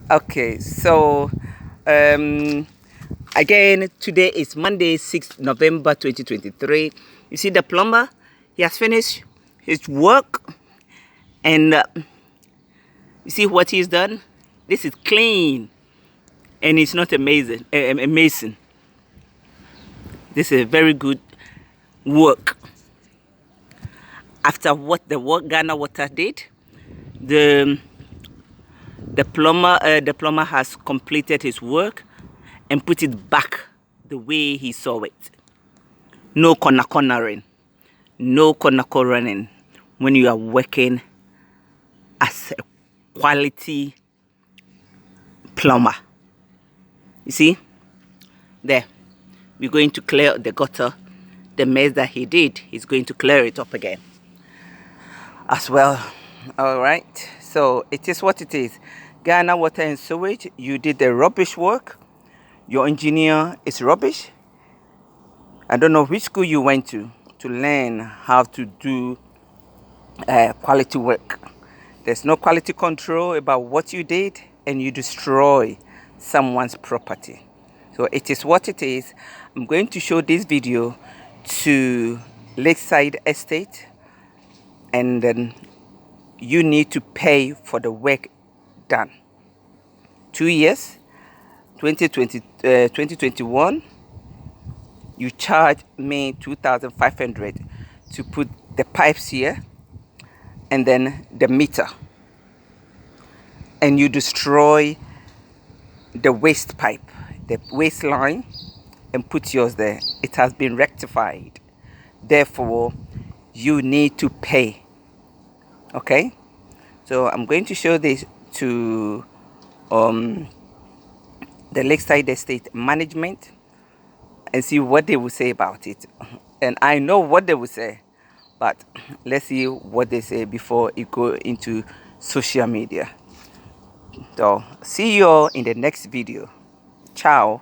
Okay, so um again, today is Monday, 6th November 2023. You see the plumber, he has finished his work, and you see what he's done. This is clean, and it's not amazing, a mason. This is a very good work. After what the work Ghana Water did, the plumber has completed his work and put it back the way he saw it. No cornering, no cornering when you are working as a quality plumber. You see, there, we're going to clear the gutter. The mess that he did, he's going to clear it up again as well. All right, so it is what it is. Ghana Water and Sewage, you did the rubbish work. Your engineer is rubbish. I don't know which school you went to learn how to do quality work. There's no quality control about what you did, and you destroy someone's property. So it is what it is. I'm going to show this video to Lakeside Estate, and then you need to pay for the work done. 2 years, 2021, you charge me 2,500 to put the pipes here and then the meter, and you destroy the waste pipe, the waste line, and put yours there. It has been rectified, therefore you need to pay. Okay, so I'm going to show this to the Lakeside Estate management and see what they will say about it. And I know what they will say, but let's see what they say before it go into social media. So see you all in the next video. Ciao.